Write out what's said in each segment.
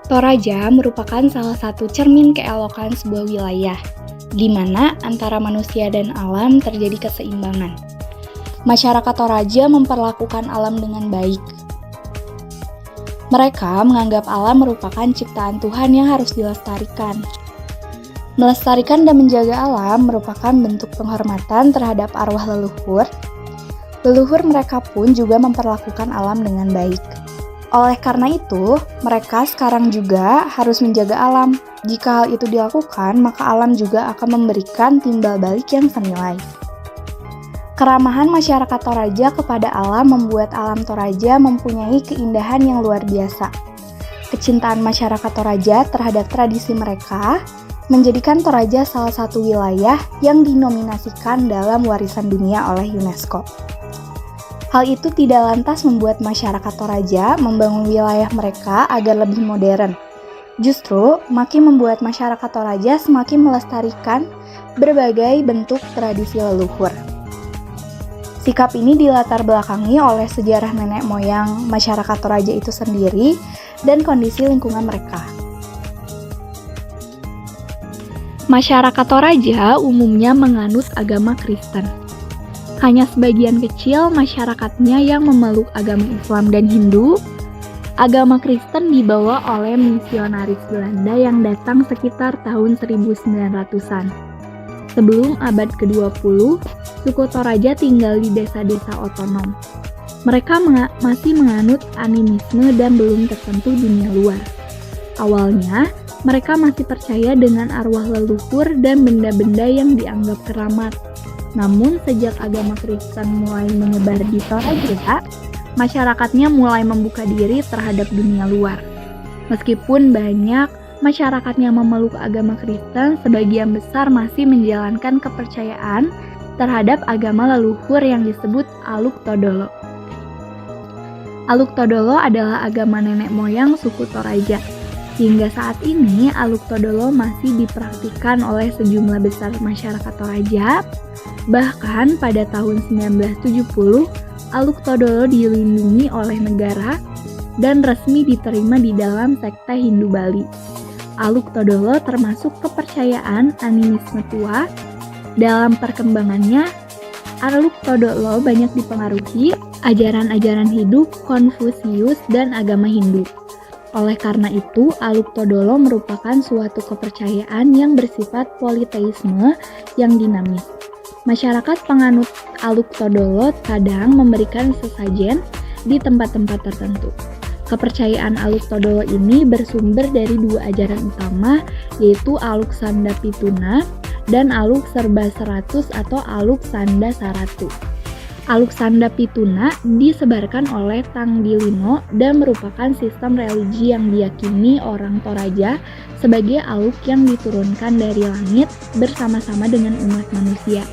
Toraja merupakan salah satu cermin keelokan sebuah wilayah, di mana antara manusia dan alam terjadi keseimbangan. Masyarakat Toraja memperlakukan alam dengan baik. Mereka menganggap alam merupakan ciptaan Tuhan yang harus dilestarikan. Melestarikan dan menjaga alam merupakan bentuk penghormatan terhadap arwah leluhur. Leluhur mereka pun juga memperlakukan alam dengan baik. Oleh karena itu, mereka sekarang juga harus menjaga alam. Jika hal itu dilakukan, maka alam juga akan memberikan timbal balik yang senilai. Keramahan masyarakat Toraja kepada alam membuat alam Toraja mempunyai keindahan yang luar biasa. Kecintaan masyarakat Toraja terhadap tradisi mereka menjadikan Toraja salah satu wilayah yang dinominasikan dalam warisan dunia oleh UNESCO. Hal itu tidak lantas membuat masyarakat Toraja membangun wilayah mereka agar lebih modern. Justru, makin membuat masyarakat Toraja semakin melestarikan berbagai bentuk tradisi leluhur. Sikap ini dilatar belakangi oleh sejarah nenek moyang masyarakat Toraja itu sendiri dan kondisi lingkungan mereka. Masyarakat Toraja umumnya menganut agama Kristen. Hanya sebagian kecil masyarakatnya yang memeluk agama Islam dan Hindu. Agama Kristen dibawa oleh misionaris Belanda yang datang sekitar tahun 1900-an. Sebelum abad ke-20, suku Toraja tinggal di desa-desa otonom. Mereka masih menganut animisme dan belum tersentuh dunia luar. Awalnya, mereka masih percaya dengan arwah leluhur dan benda-benda yang dianggap keramat. Namun, sejak agama Kristen mulai menyebar di Toraja, masyarakatnya mulai membuka diri terhadap dunia luar. Meskipun banyak masyarakat yang memeluk agama Kristen, sebagian besar masih menjalankan kepercayaan terhadap agama leluhur yang disebut Aluk Todolo. Aluk Todolo adalah agama nenek moyang suku Toraja. Hingga saat ini, Aluk Todolo masih dipraktikkan oleh sejumlah besar masyarakat Toraja. Bahkan pada tahun 1970, Aluk Todolo dilindungi oleh negara dan resmi diterima di dalam sekte Hindu Bali. Aluk Todolo termasuk kepercayaan animisme tua. Dalam perkembangannya, Aluk Todolo banyak dipengaruhi ajaran-ajaran hidup Konfusius dan agama Hindu. Oleh karena itu, Aluk Todolo merupakan suatu kepercayaan yang bersifat politeisme yang dinamis. Masyarakat penganut Aluk Todolo kadang memberikan sesajen di tempat-tempat tertentu. Kepercayaan Aluk Todolo ini bersumber dari dua ajaran utama, yaitu Aluk Sanda Pituna dan Aluk Serba Seratus atau Aluk Sanda Saratu. Aluk Sanda Pituna disebarkan oleh Tangdilino dan merupakan sistem religi yang diyakini orang Toraja sebagai aluk yang diturunkan dari langit bersama-sama dengan umat manusia.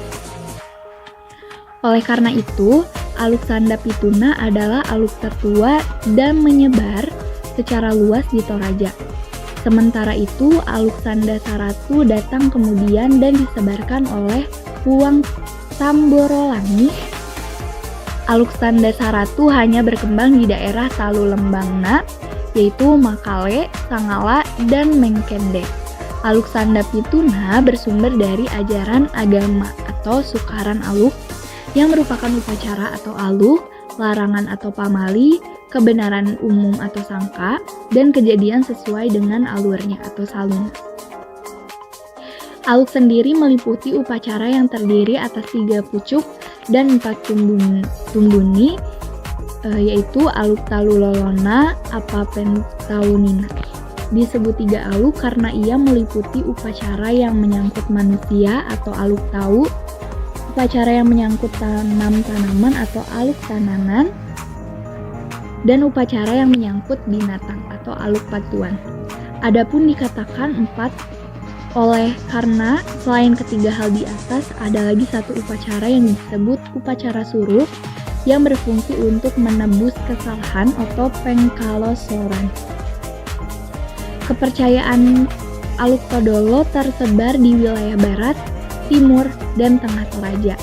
Oleh karena itu, Aluk Sanda Pituna adalah aluk tertua dan menyebar secara luas di Toraja. Sementara itu, Aluk Sanda Saratu datang kemudian dan disebarkan oleh Puang Tamborolangi. Aluk Sanda Saratu hanya berkembang di daerah Talu Lembangna, yaitu Makale, Sangala, dan Mengkende. Aluk Sanda Pituna bersumber dari ajaran agama atau Sukaran Aluk, yang merupakan upacara atau aluk, larangan atau pamali, kebenaran umum atau sangka, dan kejadian sesuai dengan alurnya atau saluna. Aluk sendiri meliputi upacara yang terdiri atas 3 pucuk dan 4 tumbuni, yaitu Aluk Talulolona, Apapentaunina. Disebut 3 aluk karena ia meliputi upacara yang menyangkut manusia atau aluk tau, upacara yang menyangkut tanam-tanaman atau aluk tananan, dan upacara yang menyangkut binatang atau aluk patuan. Adapun dikatakan 4 karena selain ketiga hal di atas, ada lagi satu upacara yang disebut upacara suruh yang berfungsi untuk menebus kesalahan atau pengkalosoran. Kepercayaan Aluk Todolo tersebar di wilayah barat, timur, dan tengah Toraja.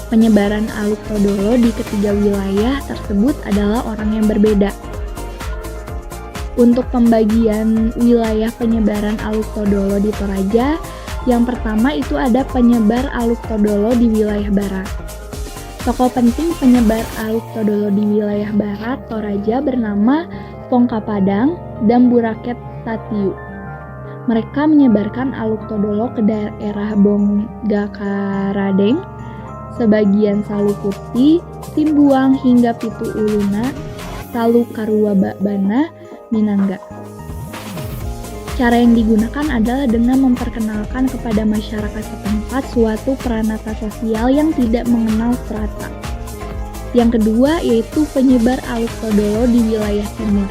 Penyebaran Aluk Todolo di ketiga wilayah tersebut adalah orang yang berbeda. Untuk pembagian wilayah penyebaran Aluk Todolo di Toraja, yang pertama itu ada penyebar Aluk Todolo di wilayah barat. Tokoh penting penyebar Aluk Todolo di wilayah barat Toraja bernama Pongka Padang dan Buraket Tatiu. Mereka menyebarkan Aluk Todolo ke daerah Bonggakaradeng, sebagian Salu Putih, Timbuang hingga Pitu Uluna, Salu Karua Bana, Minangga. Cara yang digunakan adalah dengan memperkenalkan kepada masyarakat setempat suatu peranata sosial yang tidak mengenal strata. Yang kedua yaitu penyebar Aluk Todolo di wilayah timur.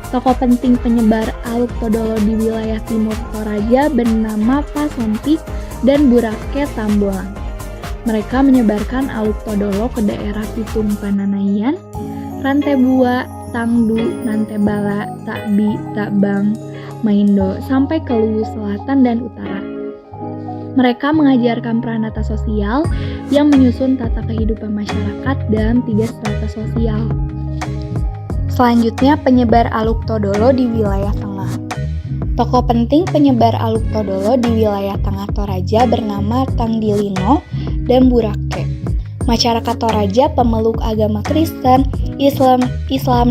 Tokoh penting penyebar Aluk Todolo di wilayah timur Toraja bernama Pasontik dan Burake Tambolang. Mereka menyebarkan Aluk Todolo ke daerah Pitung Pananaian, Rantebua, Tangdu, Nantebala, Takbi, Takbang, Maindo, sampai ke Luwu Selatan dan Utara. Mereka mengajarkan peranata sosial yang menyusun tata kehidupan masyarakat dalam 3 strata sosial. Selanjutnya, penyebar Aluk Todolo di wilayah tengah. Tokoh penting penyebar Aluk Todolo di wilayah tengah Toraja bernama Tangdilino dan Burake. Masyarakat Toraja pemeluk agama Kristen, Islam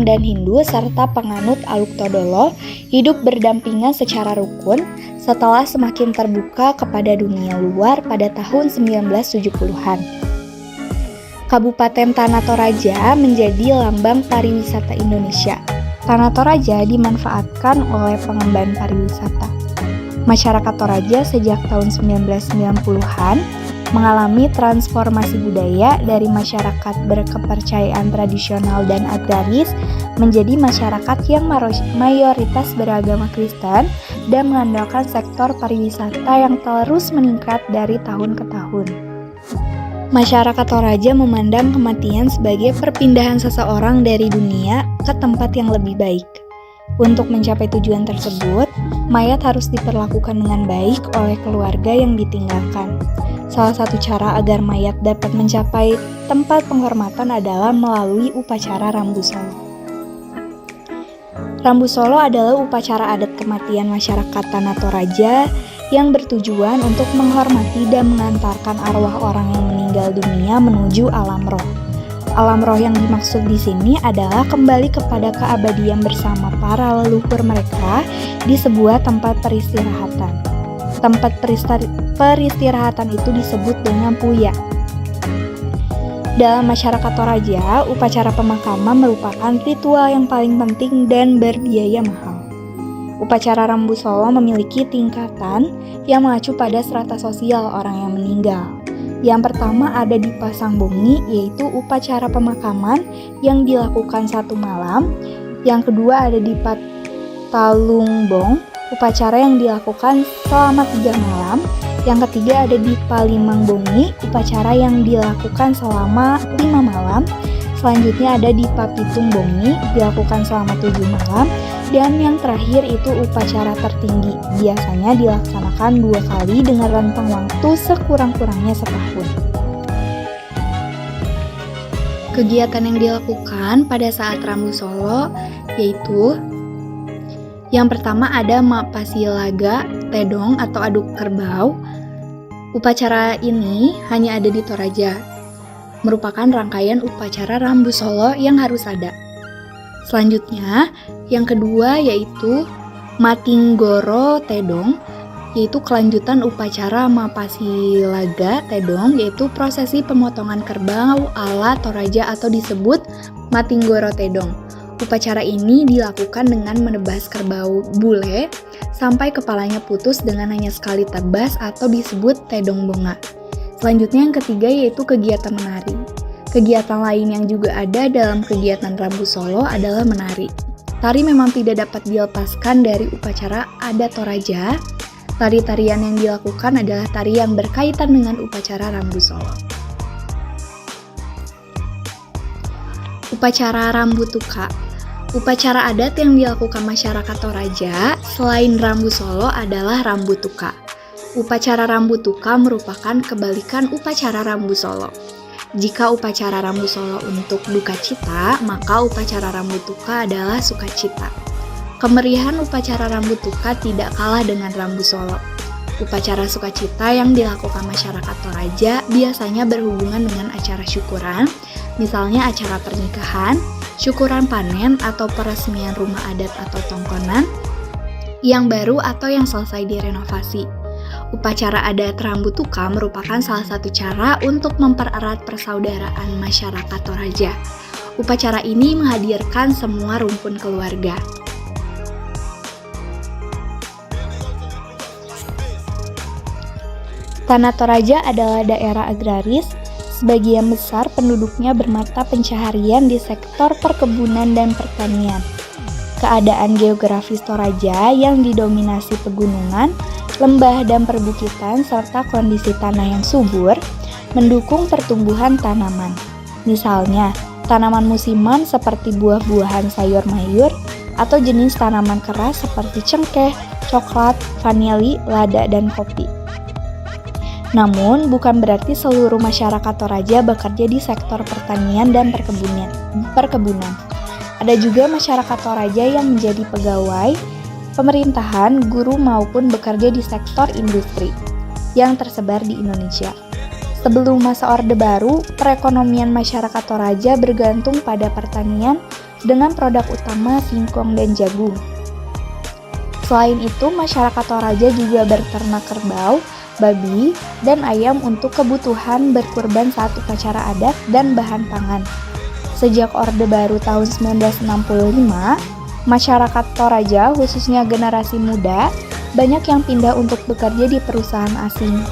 dan Hindu serta penganut Aluk Todolo hidup berdampingan secara rukun setelah semakin terbuka kepada dunia luar pada tahun 1970-an. Kabupaten Tanah Toraja menjadi lambang pariwisata Indonesia. Tanah Toraja dimanfaatkan oleh pengemban pariwisata. Masyarakat Toraja sejak tahun 1990-an mengalami transformasi budaya dari masyarakat berkepercayaan tradisional dan agraris menjadi masyarakat yang mayoritas beragama Kristen dan mengandalkan sektor pariwisata yang terus meningkat dari tahun ke tahun. Masyarakat Toraja memandang kematian sebagai perpindahan seseorang dari dunia ke tempat yang lebih baik. Untuk mencapai tujuan tersebut, mayat harus diperlakukan dengan baik oleh keluarga yang ditinggalkan. Salah satu cara agar mayat dapat mencapai tempat penghormatan adalah melalui upacara Rambu Solo. Rambu Solo adalah upacara adat kematian masyarakat Tanah Toraja yang bertujuan untuk menghormati dan mengantarkan arwah orang yang meninggal dunia menuju alam roh. Alam roh yang dimaksud di sini adalah kembali kepada keabadian bersama para leluhur mereka di sebuah tempat peristirahatan. Tempat peristirahatan itu disebut dengan puya. Dalam masyarakat Toraja, upacara pemakaman merupakan ritual yang paling penting dan berbiaya mahal. Upacara Rambu Solo memiliki tingkatan yang mengacu pada strata sosial orang yang meninggal. Yang pertama ada di Pasang Bongi, yaitu upacara pemakaman yang dilakukan 1 malam. Yang kedua ada di Patalungbong, upacara yang dilakukan selama 3 malam. Yang ketiga ada di Palimang Bongi, upacara yang dilakukan selama 5 malam. Selanjutnya ada di Papitung Bongi, dilakukan selama 7 malam. Dan yang terakhir itu upacara tertinggi, biasanya dilaksanakan 2 kali dengan rentang waktu sekurang-kurangnya setahun. Kegiatan yang dilakukan pada saat Rambu Solo yaitu yang pertama ada Mapasilaga Tedong atau aduk kerbau. Upacara ini hanya ada di Toraja, merupakan rangkaian upacara Rambu Solo yang harus ada. Selanjutnya, yang kedua yaitu Matinggoro Tedong, yaitu kelanjutan upacara Mapasilaga Tedong, yaitu prosesi pemotongan kerbau ala Toraja atau disebut Matinggoro Tedong. Upacara ini dilakukan dengan menebas kerbau bule sampai kepalanya putus dengan hanya sekali tebas atau disebut tedong bonga. Selanjutnya yang ketiga yaitu kegiatan menari. Kegiatan lain yang juga ada dalam kegiatan Rambu Solo adalah menari. Tari memang tidak dapat dilepaskan dari upacara adat Toraja. Tari-tarian yang dilakukan adalah tari yang berkaitan dengan upacara Rambu Solo. Upacara Rambu Tuka. Upacara adat yang dilakukan masyarakat Toraja selain Rambu Solo adalah Rambu Tuka. Upacara Rambu Tuka merupakan kebalikan upacara Rambu Solo. Jika upacara Rambu Solo untuk duka cita, maka upacara Rambu Tuka adalah sukacita. Kemeriahan upacara Rambu Tuka tidak kalah dengan Rambu Solo. Upacara sukacita yang dilakukan masyarakat Toraja biasanya berhubungan dengan acara syukuran, misalnya acara pernikahan, syukuran panen atau peresmian rumah adat atau tongkonan yang baru atau yang selesai direnovasi. Upacara adat Rambu Tuka merupakan salah satu cara untuk mempererat persaudaraan masyarakat Toraja. Upacara ini menghadirkan semua rumpun keluarga. Tanah Toraja adalah daerah agraris, sebagian besar penduduknya bermata pencaharian di sektor perkebunan dan pertanian. Keadaan geografis Toraja yang didominasi pegunungan, lembah dan perbukitan serta kondisi tanah yang subur mendukung pertumbuhan tanaman. Misalnya, tanaman musiman seperti buah-buahan sayur mayur atau jenis tanaman keras seperti cengkeh, coklat, vanili, lada, dan kopi. Namun, bukan berarti seluruh masyarakat Toraja bekerja di sektor pertanian dan perkebunan. Ada juga masyarakat Toraja yang menjadi pegawai, pemerintahan, guru maupun bekerja di sektor industri yang tersebar di Indonesia. Sebelum masa Orde Baru, perekonomian masyarakat Toraja bergantung pada pertanian dengan produk utama singkong dan jagung. Selain itu, masyarakat Toraja juga berternak kerbau, babi, dan ayam untuk kebutuhan berkurban saat upacara adat dan bahan pangan. Sejak Orde Baru tahun 1965, masyarakat Toraja, khususnya generasi muda, banyak yang pindah untuk bekerja di perusahaan asing.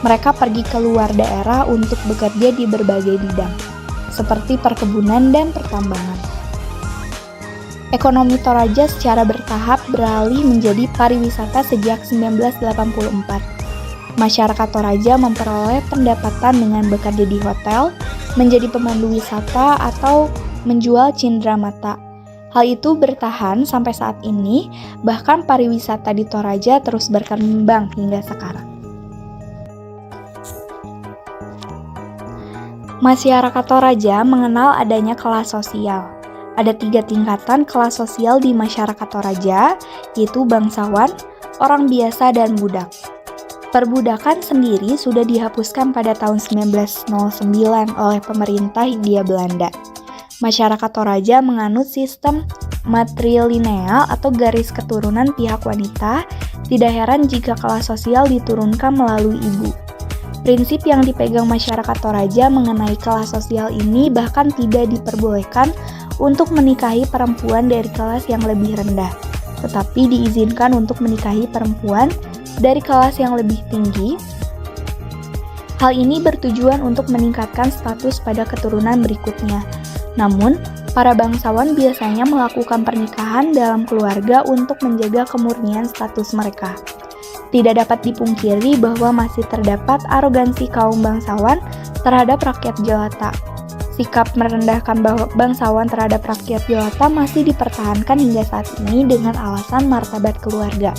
Mereka pergi ke luar daerah untuk bekerja di berbagai bidang, seperti perkebunan dan pertambangan. Ekonomi Toraja secara bertahap beralih menjadi pariwisata sejak 1984. Masyarakat Toraja memperoleh pendapatan dengan bekerja di hotel, menjadi pemandu wisata, atau menjual cindera mata. Hal itu bertahan sampai saat ini, bahkan pariwisata di Toraja terus berkembang hingga sekarang. Masyarakat Toraja mengenal adanya kelas sosial. Ada 3 tingkatan kelas sosial di masyarakat Toraja, yaitu bangsawan, orang biasa, dan budak. Perbudakan sendiri sudah dihapuskan pada tahun 1909 oleh pemerintah Hindia Belanda. Masyarakat Toraja menganut sistem matrilineal atau garis keturunan pihak wanita. Tidak heran jika kelas sosial diturunkan melalui ibu. Prinsip yang dipegang masyarakat Toraja mengenai kelas sosial ini bahkan tidak diperbolehkan untuk menikahi perempuan dari kelas yang lebih rendah, tetapi diizinkan untuk menikahi perempuan dari kelas yang lebih tinggi. Hal ini bertujuan untuk meningkatkan status pada keturunan berikutnya. Namun, para bangsawan biasanya melakukan pernikahan dalam keluarga untuk menjaga kemurnian status mereka. Tidak dapat dipungkiri bahwa masih terdapat arogansi kaum bangsawan terhadap rakyat jelata. Sikap merendahkan bangsawan terhadap rakyat jelata masih dipertahankan hingga saat ini dengan alasan martabat keluarga.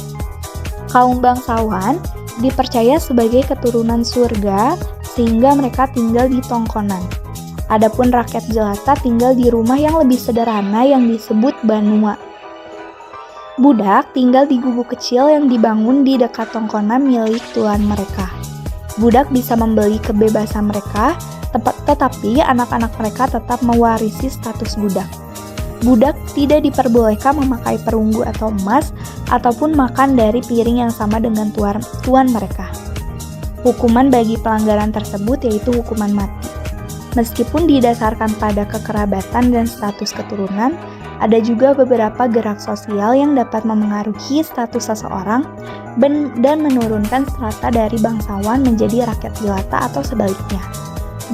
Kaum bangsawan dipercaya sebagai keturunan surga sehingga mereka tinggal di tongkonan. Adapun rakyat jelata tinggal di rumah yang lebih sederhana yang disebut banua. Budak tinggal di gubuk kecil yang dibangun di dekat tongkonan milik tuan mereka. Budak bisa membeli kebebasan mereka, tetapi anak-anak mereka tetap mewarisi status budak. Budak tidak diperbolehkan memakai perunggu atau emas, ataupun makan dari piring yang sama dengan tuan mereka. Hukuman bagi pelanggaran tersebut yaitu hukuman mati. Meskipun didasarkan pada kekerabatan dan status keturunan, ada juga beberapa gerak sosial yang dapat memengaruhi status seseorang dan menurunkan strata dari bangsawan menjadi rakyat jelata atau sebaliknya.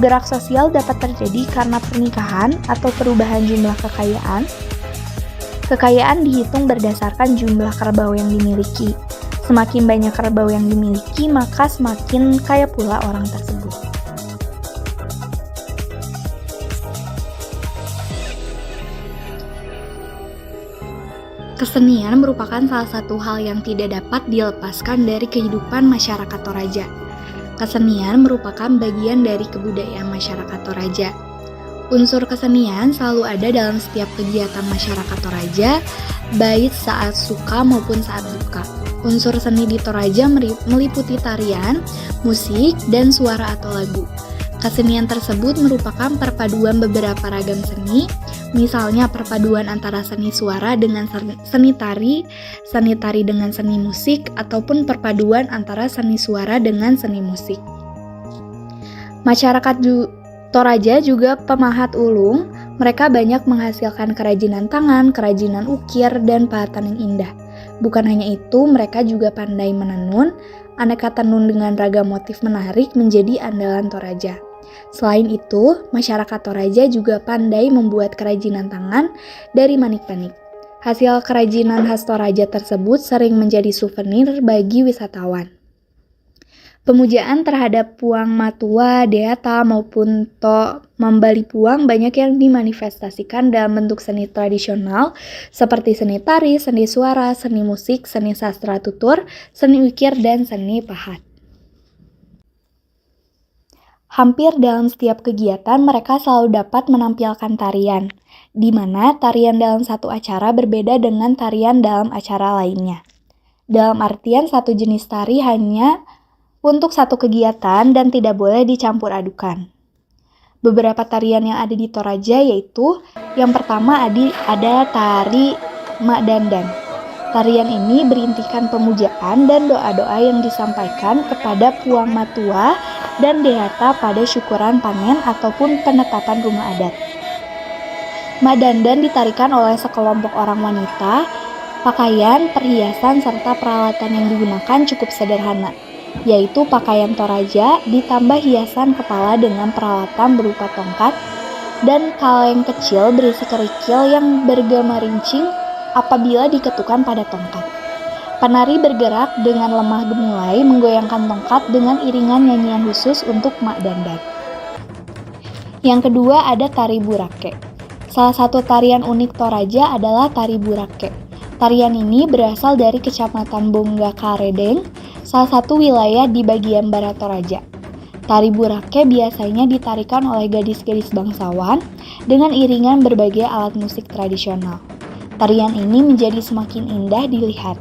Gerak sosial dapat terjadi karena pernikahan atau perubahan jumlah kekayaan. Kekayaan dihitung berdasarkan jumlah kerbau yang dimiliki. Semakin banyak kerbau yang dimiliki, maka semakin kaya pula orang tersebut. Kesenian merupakan salah satu hal yang tidak dapat dilepaskan dari kehidupan masyarakat Toraja. Kesenian merupakan bagian dari kebudayaan masyarakat Toraja. Unsur kesenian selalu ada dalam setiap kegiatan masyarakat Toraja, baik saat suka maupun saat duka. Unsur seni di Toraja meliputi tarian, musik, dan suara atau lagu. Kesenian tersebut merupakan perpaduan beberapa ragam seni, misalnya perpaduan antara seni suara dengan seni tari dengan seni musik, ataupun perpaduan antara seni suara dengan seni musik. Masyarakat Toraja juga pemahat ulung. Mereka banyak menghasilkan kerajinan tangan, kerajinan ukir, dan pahatan yang indah. Bukan hanya itu, mereka juga pandai menenun. Aneka tenun dengan ragam motif menarik menjadi andalan Toraja. Selain itu, masyarakat Toraja juga pandai membuat kerajinan tangan dari manik-manik. Hasil kerajinan khas Toraja tersebut sering menjadi souvenir bagi wisatawan. Pemujaan terhadap Puang Matua, Deata, maupun To Mambali Puang banyak yang dimanifestasikan dalam bentuk seni tradisional seperti seni tari, seni suara, seni musik, seni sastra tutur, seni ukir, dan seni pahat. Hampir dalam setiap kegiatan mereka selalu dapat menampilkan tarian, di mana tarian dalam satu acara berbeda dengan tarian dalam acara lainnya. Dalam artian satu jenis tari hanya untuk satu kegiatan dan tidak boleh dicampur adukan. Beberapa tarian yang ada di Toraja yaitu yang pertama ada tari Mak Dandan. Tarian ini berintikan pemujaan dan doa-doa yang disampaikan kepada Puang Matua dan Deata pada syukuran panen ataupun penetapan rumah adat. Mak Dandan ditarikan oleh sekelompok orang wanita. Pakaian, perhiasan, serta peralatan yang digunakan cukup sederhana, yaitu pakaian Toraja ditambah hiasan kepala dengan peralatan berupa tongkat dan kaleng kecil berisi kerikil yang bergema rincing apabila diketukkan pada tongkat. Penari bergerak dengan lemah gemulai menggoyangkan tongkat dengan iringan nyanyian khusus untuk Mak Dandan. Yang kedua ada tari Burake. Salah satu tarian unik Toraja adalah tari Burake. Tarian ini berasal dari Kecamatan Bonggakaredeng, salah satu wilayah di bagian barat Toraja. Tari Burake biasanya ditarikan oleh gadis-gadis bangsawan dengan iringan berbagai alat musik tradisional. Tarian ini menjadi semakin indah dilihat.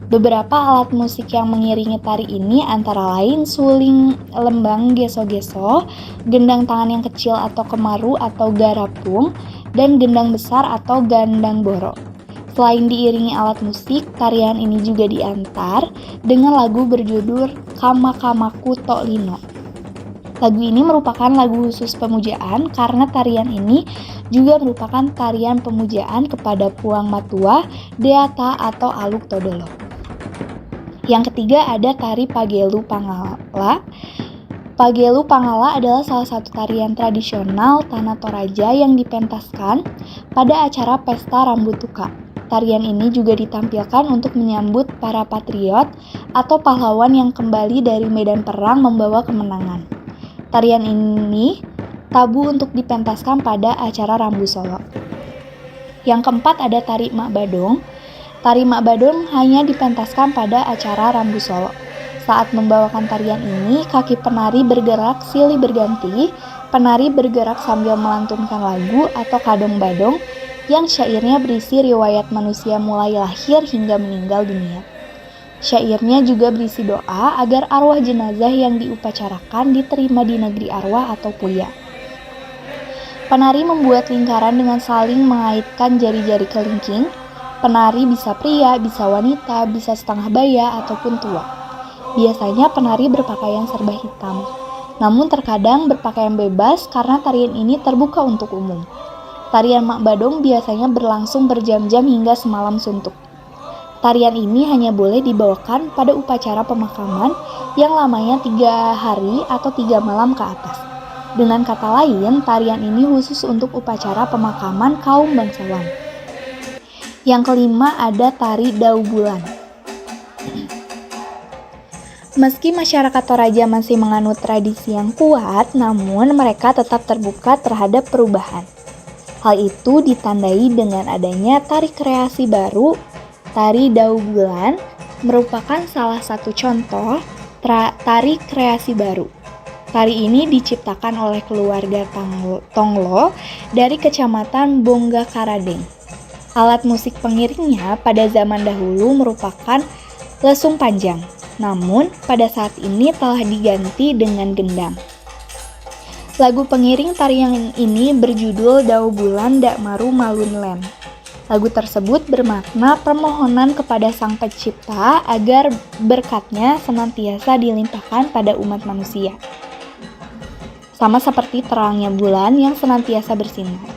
Beberapa alat musik yang mengiringi tari ini antara lain suling lembang geso-geso, gendang tangan yang kecil atau kemaru atau garapung, dan gendang besar atau gandang boro. Selain diiringi alat musik, tarian ini juga diantar dengan lagu berjudul Kama Kamaku Tok Lino. Lagu ini merupakan lagu khusus pemujaan karena tarian ini juga merupakan tarian pemujaan kepada Puang Matua, Deata, atau Aluk Todolo. Yang ketiga ada tari Pagelu Pangala. Pagelu Pangala adalah salah satu tarian tradisional Tanah Toraja yang dipentaskan pada acara Pesta Rambut Tuka. Tarian ini juga ditampilkan untuk menyambut para patriot atau pahlawan yang kembali dari medan perang membawa kemenangan. Tarian ini tabu untuk dipentaskan pada acara Rambu Solo. Yang keempat ada tari Mak Badong. Tari Mak Badong hanya dipentaskan pada acara Rambu Solo. Saat membawakan tarian ini, kaki penari bergerak silih berganti. Penari bergerak sambil melantunkan lagu atau kadong badong yang syairnya berisi riwayat manusia mulai lahir hingga meninggal dunia. Syairnya juga berisi doa agar arwah jenazah yang diupacarakan diterima di negeri arwah atau puya. Penari membuat lingkaran dengan saling mengaitkan jari-jari kelingking. Penari bisa pria, bisa wanita, bisa setengah baya, ataupun tua. Biasanya penari berpakaian serba hitam, namun terkadang berpakaian bebas karena tarian ini terbuka untuk umum. Tarian Mak Badong biasanya berlangsung berjam-jam hingga semalam suntuk. Tarian ini hanya boleh dibawakan pada upacara pemakaman yang lamanya 3 hari atau 3 malam ke atas. Dengan kata lain, tarian ini khusus untuk upacara pemakaman kaum bangsawan. Yang kelima ada tari Dau Bulan. Meski masyarakat Toraja masih menganut tradisi yang kuat, namun mereka tetap terbuka terhadap perubahan. Hal itu ditandai dengan adanya tari kreasi baru. Tari Dau Bulan merupakan salah satu contoh tari kreasi baru. Tari ini diciptakan oleh keluarga Tonglo dari kecamatan Bonggakaradeng. Alat musik pengiringnya pada zaman dahulu merupakan lesung panjang, namun pada saat ini telah diganti dengan gendang. Lagu pengiring tarian ini berjudul Dau Bulan Dak Maru Malun Len. Lagu tersebut bermakna permohonan kepada Sang Pencipta agar berkatnya senantiasa dilimpahkan pada umat manusia. Sama seperti terangnya bulan yang senantiasa bersinar.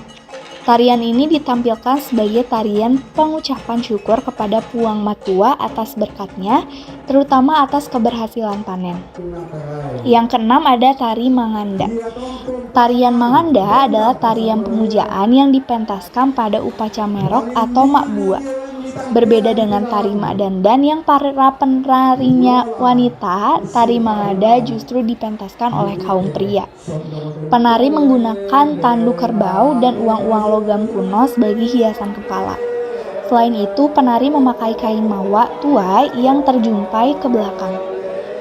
Tarian ini ditampilkan sebagai tarian pengucapan syukur kepada Puang Matua atas berkatnya, terutama atas keberhasilan panen. Yang keenam ada tari Manganda. Tarian Manganda adalah tarian pemujaan yang dipentaskan pada upacara merok atau mak bua. Berbeda dengan tari mak dandan yang para penarinya wanita, tari Manganda justru dipentaskan oleh kaum pria. Penari menggunakan tanduk kerbau dan uang-uang logam kuno sebagai hiasan kepala. Selain itu, penari memakai kain mawa tua yang terjumpai ke belakang.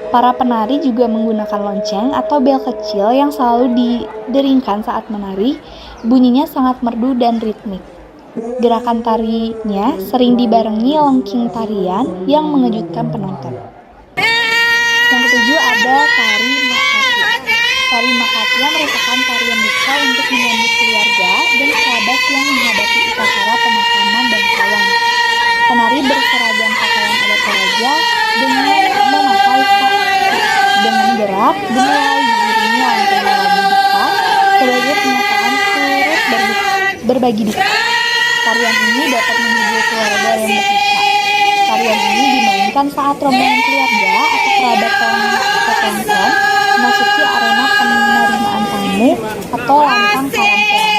Para penari juga menggunakan lonceng atau bel kecil yang selalu dideringkan saat menari. Bunyinya sangat merdu dan ritmik. Gerakan tarinya sering dibarengi lengking tarian yang mengejutkan penonton. Yang ketujuh ada tari Makatia. Tari Makatia merupakan tarian duka untuk menyambut keluarga dan kerabat yang menghadapi upacara pemakaman bangsawan. Penari berseragam pakaian adat Toraja dengan memakai dengan gerak dimulai diiringi lantunan lagu duka sebagai pernyataan turut berbagi duka. Tarian ini dapat menghibur keluarga yang berduka. Tarian ini dimainkan saat rombongan keluarga atau kerabat tertentu memasuki arena penerimaan tamu atau lantang salam pulang.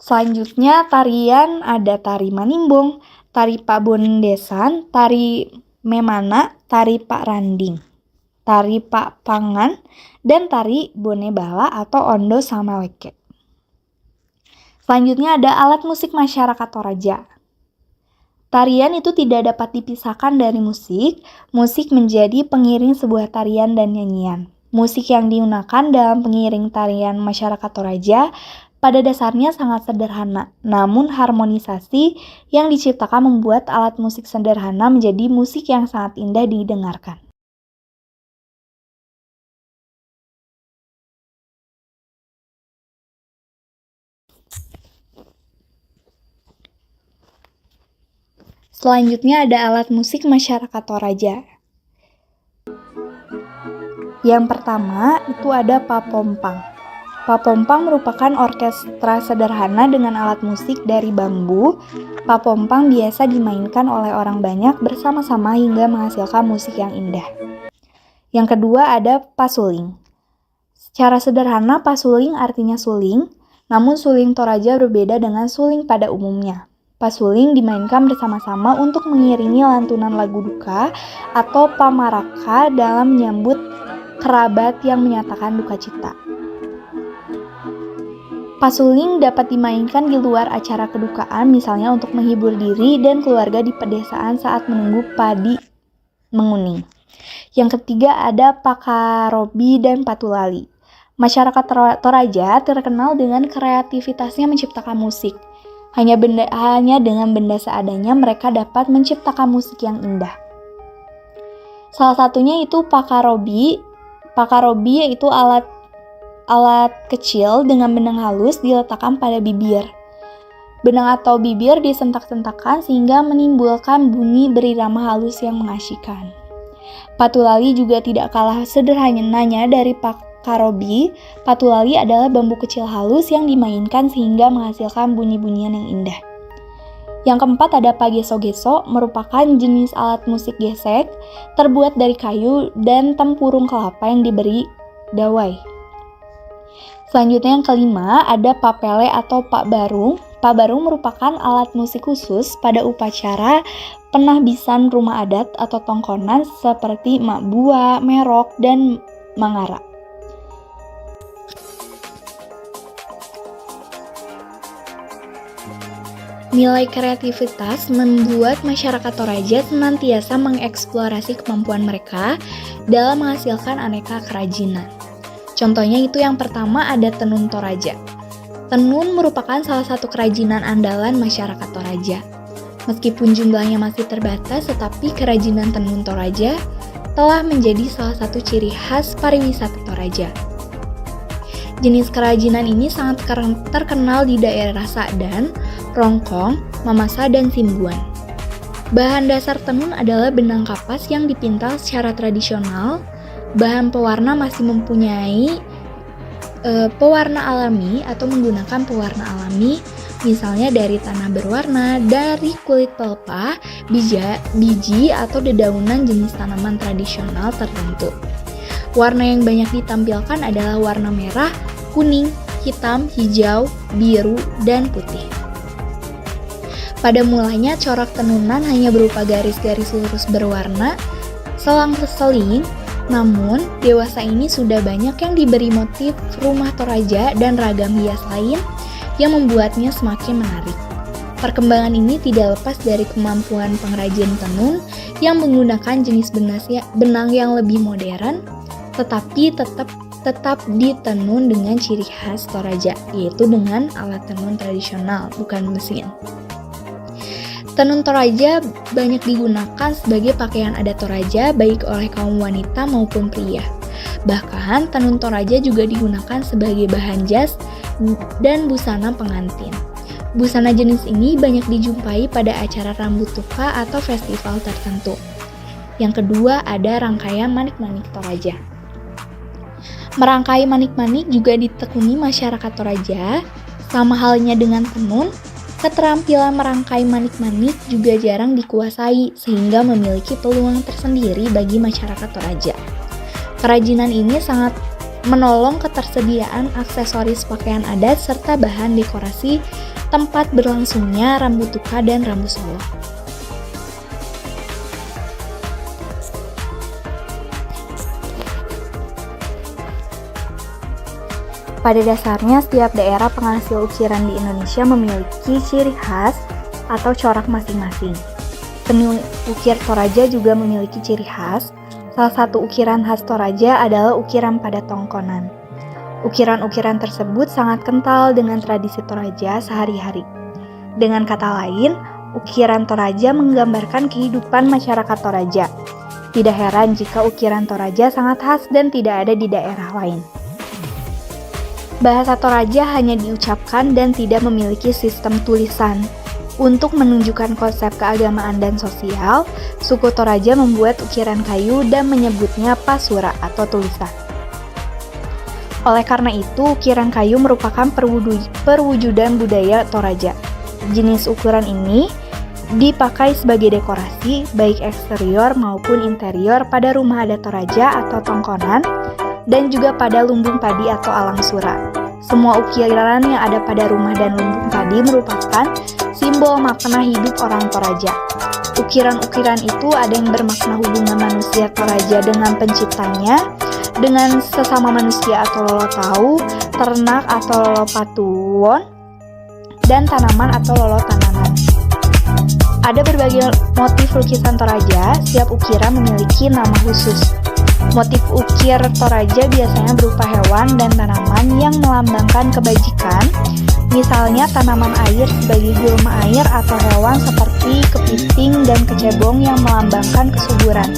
Selanjutnya tarian ada tari Manimbong, tari Pak Bondesan, tari Memana, tari Pak Randing, tari Pak Pangan, dan tari Bonebala atau Ondo Samaleke. Selanjutnya ada alat musik masyarakat Toraja. Tarian itu tidak dapat dipisahkan dari musik. Musik menjadi pengiring sebuah tarian dan nyanyian. Musik yang digunakan dalam pengiring tarian masyarakat Toraja pada dasarnya sangat sederhana, namun harmonisasi yang diciptakan membuat alat musik sederhana menjadi musik yang sangat indah didengarkan. Selanjutnya ada alat musik masyarakat Toraja. Yang pertama itu ada papompang. Papompang merupakan orkestra sederhana dengan alat musik dari bambu. Papompang biasa dimainkan oleh orang banyak bersama-sama hingga menghasilkan musik yang indah. Yang kedua ada pasuling. Secara sederhana pasuling artinya suling, namun suling Toraja berbeda dengan suling pada umumnya. Pasuling dimainkan bersama-sama untuk mengiringi lantunan lagu duka atau pamaraka dalam menyambut kerabat yang menyatakan duka cita. Pasuling dapat dimainkan di luar acara kedukaan, misalnya untuk menghibur diri dan keluarga di pedesaan saat menunggu padi menguning. Yang ketiga ada pakarobi dan patulali. Masyarakat Toraja terkenal dengan kreativitasnya menciptakan musik. Hanya dengan benda seadanya mereka dapat menciptakan musik yang indah. Salah satunya itu pakarobi. Pakarobi yaitu alat kecil dengan benang halus diletakkan pada bibir. Benang atau bibir disentak-sentakkan sehingga menimbulkan bunyi berirama halus yang mengasyikkan. Patulali juga tidak kalah sederhananya dari pakarobi. Patulali adalah bambu kecil halus yang dimainkan sehingga menghasilkan bunyi-bunyian yang indah. Yang keempat ada pageso-geso, merupakan jenis alat musik gesek terbuat dari kayu dan tempurung kelapa yang diberi dawai. Selanjutnya yang kelima ada papele atau pak barung. Pak barung merupakan alat musik khusus pada upacara penahbisan rumah adat atau tongkonan seperti mak bua, merok, dan mangara. Nilai kreativitas membuat masyarakat Toraja senantiasa mengeksplorasi kemampuan mereka dalam menghasilkan aneka kerajinan. Contohnya itu yang pertama ada tenun Toraja. Tenun merupakan salah satu kerajinan andalan masyarakat Toraja. Meskipun jumlahnya masih terbatas, tetapi kerajinan tenun Toraja telah menjadi salah satu ciri khas pariwisata Toraja. Jenis kerajinan ini sangat terkenal di daerah Sa'dan, Rongkong, Mamasa, dan Simbuan. Bahan dasar tenun adalah benang kapas yang dipintal secara tradisional. Bahan pewarna masih mempunyai pewarna alami atau menggunakan pewarna alami, misalnya dari tanah berwarna, dari kulit pelepah, biji, atau dedaunan jenis tanaman tradisional tertentu. Warna yang banyak ditampilkan adalah warna merah, kuning, hitam, hijau, biru, dan putih. Pada mulanya corak tenunan hanya berupa garis-garis lurus berwarna selang-seling, namun dewasa ini sudah banyak yang diberi motif rumah Toraja dan ragam hias lain yang membuatnya semakin menarik. Perkembangan ini tidak lepas dari kemampuan pengrajin tenun yang menggunakan jenis benang yang lebih modern, tetapi tetap ditenun dengan ciri khas Toraja, yaitu dengan alat tenun tradisional, bukan mesin. Tenun Toraja banyak digunakan sebagai pakaian adat Toraja baik oleh kaum wanita maupun pria. Bahkan tenun Toraja juga digunakan sebagai bahan jas dan busana pengantin. Busana jenis ini banyak dijumpai pada acara rambut tuka atau festival tertentu. Yang kedua ada rangkaian manik-manik Toraja. Merangkai manik-manik juga ditekuni masyarakat Toraja. Sama halnya dengan tenun, keterampilan merangkai manik-manik juga jarang dikuasai sehingga memiliki peluang tersendiri bagi masyarakat Toraja. Kerajinan ini sangat menolong ketersediaan aksesoris pakaian adat serta bahan dekorasi tempat berlangsungnya rambut tuka dan rambu solo. Pada dasarnya, setiap daerah penghasil ukiran di Indonesia memiliki ciri khas atau corak masing-masing. Seni ukir Toraja juga memiliki ciri khas. Salah satu ukiran khas Toraja adalah ukiran pada tongkonan. Ukiran-ukiran tersebut sangat kental dengan tradisi Toraja sehari-hari. Dengan kata lain, ukiran Toraja menggambarkan kehidupan masyarakat Toraja. Tidak heran jika ukiran Toraja sangat khas dan tidak ada di daerah lain. Bahasa Toraja hanya diucapkan dan tidak memiliki sistem tulisan. Untuk menunjukkan konsep keagamaan dan sosial, suku Toraja membuat ukiran kayu dan menyebutnya pasura atau tulisan. Oleh karena itu, ukiran kayu merupakan perwujudan budaya Toraja. Jenis ukuran ini dipakai sebagai dekorasi, baik eksterior maupun interior pada rumah adat Toraja atau tongkonan, dan juga pada lumbung padi atau alang sura. Semua ukiran yang ada pada rumah dan lumbung padi merupakan simbol makna hidup orang Toraja. Ukiran-ukiran itu ada yang bermakna hubungan manusia Toraja dengan penciptanya, dengan sesama manusia atau lolotau, ternak atau lolopatuwon, dan tanaman atau lolotananan. Ada berbagai motif lukisan Toraja, setiap ukiran memiliki nama khusus. Motif ukir Toraja biasanya berupa hewan dan tanaman yang melambangkan kebajikan, misalnya tanaman air sebagai gulma air atau hewan seperti kepiting dan kecebong yang melambangkan kesuburan.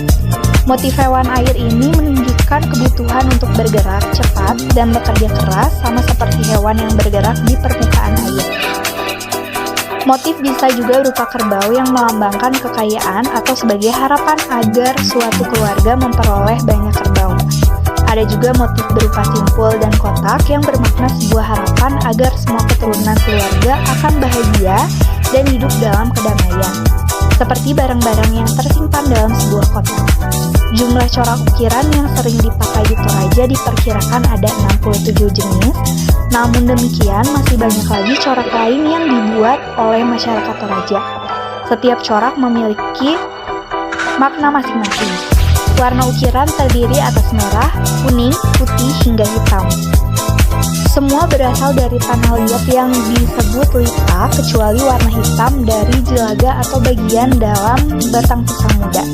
Motif hewan air ini menunjukkan kebutuhan untuk bergerak cepat dan bekerja keras sama seperti hewan yang bergerak di permukaan air. Motif bisa juga berupa kerbau yang melambangkan kekayaan atau sebagai harapan agar suatu keluarga memperoleh banyak kerbau. Ada juga motif berupa simpul dan kotak yang bermakna sebuah harapan agar semua keturunan keluarga akan bahagia dan hidup dalam kedamaian, seperti barang-barang yang tersimpan dalam sebuah kotak. Jumlah corak ukiran yang sering dipakai di Toraja diperkirakan ada 67 jenis, namun demikian masih banyak lagi corak lain yang dibuat oleh masyarakat Toraja. Setiap corak memiliki makna masing-masing. Warna ukiran terdiri atas merah, kuning, putih, hingga hitam. Semua berasal dari tanah liat yang disebut lipa kecuali warna hitam dari jelaga atau bagian dalam batang pisang muda.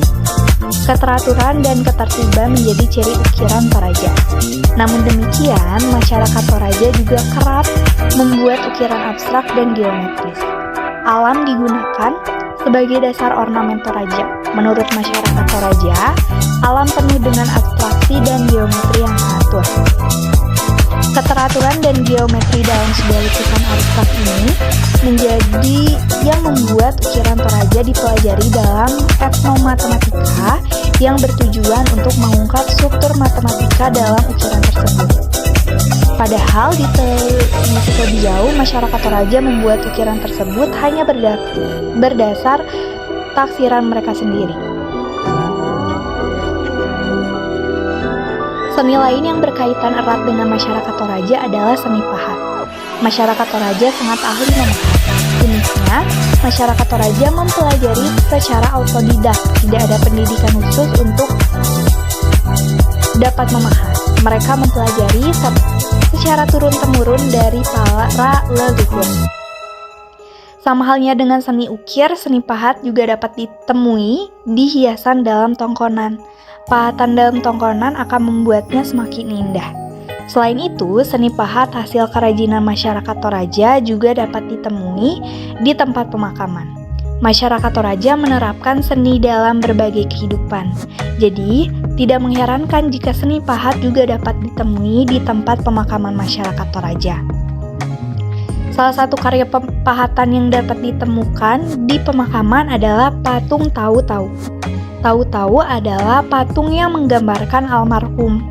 Keteraturan dan ketertiban menjadi ciri ukiran Toraja. Namun demikian, masyarakat Toraja juga kerap membuat ukiran abstrak dan geometris. Alam digunakan sebagai dasar ornamen Toraja. Menurut masyarakat Toraja, alam penuh dengan abstraksi dan geometri yang teratur. Keteraturan dan geometri dalam sebuah lukisan abstrak ini menjadi yang membuat ukiran Toraja dipelajari dalam etnomatematika yang bertujuan untuk mengungkap struktur matematika dalam ukiran tersebut. Padahal di telisik lebih jauh, masyarakat Toraja membuat ukiran tersebut hanya berdasar taksiran mereka sendiri. Seni lain yang berkaitan erat dengan masyarakat Toraja adalah seni pahat. Masyarakat Toraja sangat ahli memahat. Uniknya, masyarakat Toraja mempelajari secara autodidak, tidak ada pendidikan khusus untuk dapat memahat. Mereka mempelajari secara turun-temurun dari para leluhur. Sama halnya dengan seni ukir, seni pahat juga dapat ditemui di hiasan dalam tongkonan. Pahatan dalam tongkonan akan membuatnya semakin indah. Selain itu, seni pahat hasil kerajinan masyarakat Toraja juga dapat ditemui di tempat pemakaman. Masyarakat Toraja menerapkan seni dalam berbagai kehidupan. Jadi, tidak mengherankan jika seni pahat juga dapat ditemui di tempat pemakaman masyarakat Toraja. Salah satu karya pahatan yang dapat ditemukan di pemakaman adalah patung Tahu-Tahu. Tahu-Tahu adalah patung yang menggambarkan almarhum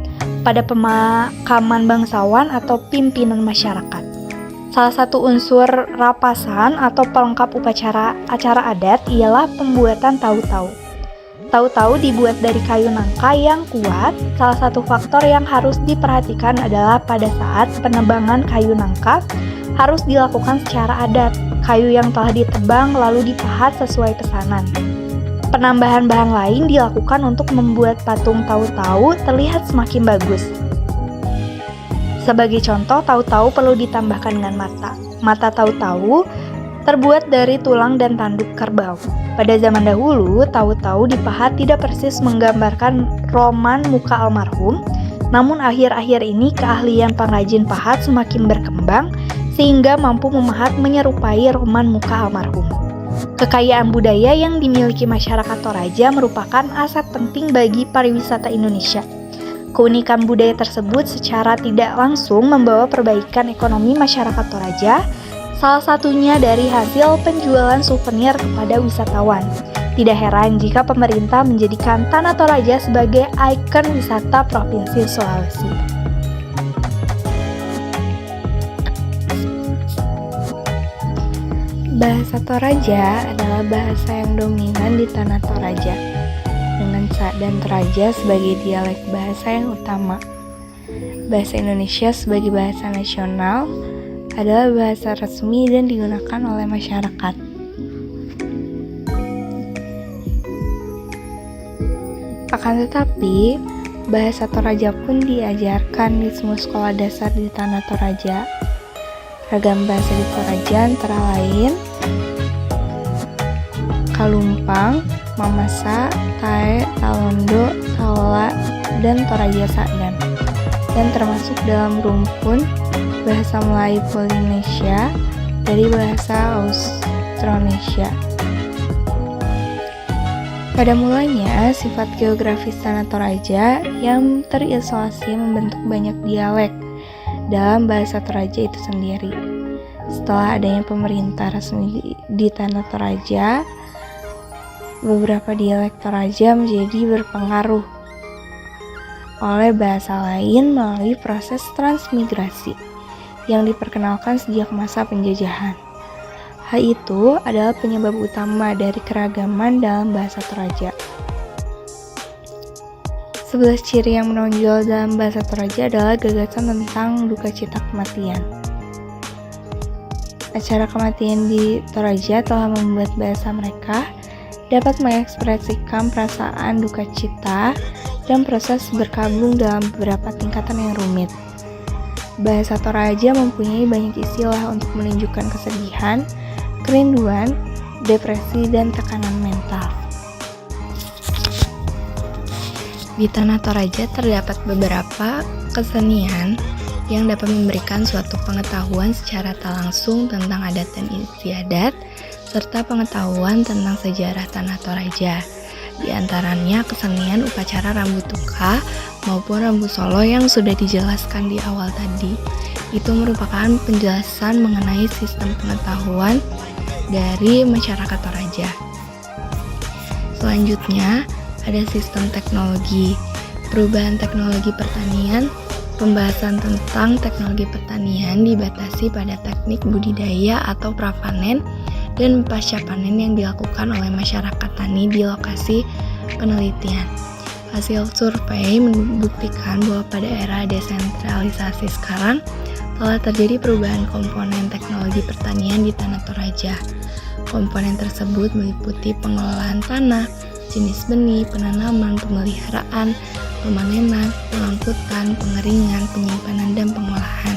pada pemakaman bangsawan atau pimpinan masyarakat. Salah satu unsur rapasan atau pelengkap acara adat ialah pembuatan tahu-tahu. Tahu-tahu dibuat dari kayu nangka yang kuat. Salah satu faktor yang harus diperhatikan adalah pada saat penebangan kayu nangka harus dilakukan secara adat. Kayu yang telah ditebang lalu dipahat sesuai pesanan. Penambahan bahan lain dilakukan untuk membuat patung tahu-tahu terlihat semakin bagus. Sebagai contoh, tahu-tahu perlu ditambahkan dengan mata. Mata tahu-tahu terbuat dari tulang dan tanduk kerbau. Pada zaman dahulu, tahu-tahu dipahat tidak persis menggambarkan roman muka almarhum, namun akhir-akhir ini keahlian pengrajin pahat semakin berkembang sehingga mampu memahat menyerupai roman muka almarhum. Kekayaan budaya yang dimiliki masyarakat Toraja merupakan aset penting bagi pariwisata Indonesia. Keunikan budaya tersebut secara tidak langsung membawa perbaikan ekonomi masyarakat Toraja, salah satunya dari hasil penjualan souvenir kepada wisatawan. Tidak heran jika pemerintah menjadikan Tanah Toraja sebagai ikon wisata Provinsi Sulawesi. Bahasa Toraja adalah bahasa yang dominan di Tanah Toraja, dengan Sa dan Toraja sebagai dialek bahasa yang utama. Bahasa Indonesia sebagai bahasa nasional adalah bahasa resmi dan digunakan oleh masyarakat. Akan tetapi, bahasa Toraja pun diajarkan di semua sekolah dasar di Tanah Toraja. Ragam bahasa di Toraja antara lain Kalumpang, Mamasa, Tae, Talondo, Taola, dan Toraja Sadan, dan termasuk dalam rumpun bahasa Melayu Polinesia dari bahasa Austronesia. Pada mulanya, sifat geografis Tanah Toraja yang terisolasi membentuk banyak dialek dalam bahasa Toraja itu sendiri. Setelah adanya pemerintah resmi di Tanah Toraja, beberapa dialek Toraja menjadi berpengaruh oleh bahasa lain melalui proses transmigrasi yang diperkenalkan sejak masa penjajahan. Hal itu adalah penyebab utama dari keragaman dalam bahasa Toraja. 11 ciri yang menonjol dalam bahasa Toraja adalah gagasan tentang duka cita kematian. Acara kematian di Toraja telah membuat bahasa mereka dapat mengekspresikan perasaan duka cita dan proses berkabung dalam beberapa tingkatan yang rumit. Bahasa Toraja mempunyai banyak istilah untuk menunjukkan kesedihan, kerinduan, depresi, dan tekanan mental. Di Tanah Toraja terdapat beberapa kesenian yang dapat memberikan suatu pengetahuan secara tak langsung tentang adat dan istiadat, serta pengetahuan tentang sejarah Tanah Toraja. Di antaranya kesenian upacara Rambu Tuka maupun Rambu Solo yang sudah dijelaskan di awal tadi. Itu merupakan penjelasan mengenai sistem pengetahuan dari masyarakat Toraja. Selanjutnya, ada sistem teknologi, perubahan teknologi pertanian. Pembahasan tentang teknologi pertanian dibatasi pada teknik budidaya atau prapanen dan pasca panen yang dilakukan oleh masyarakat tani di lokasi penelitian. Hasil survei membuktikan bahwa pada era desentralisasi sekarang telah terjadi perubahan komponen teknologi pertanian di Tanah Toraja. Komponen tersebut meliputi pengelolaan tanah, jenis benih, penanaman, pemeliharaan, pemanenan, pengangkutan, pengeringan, penyimpanan, dan pengolahan.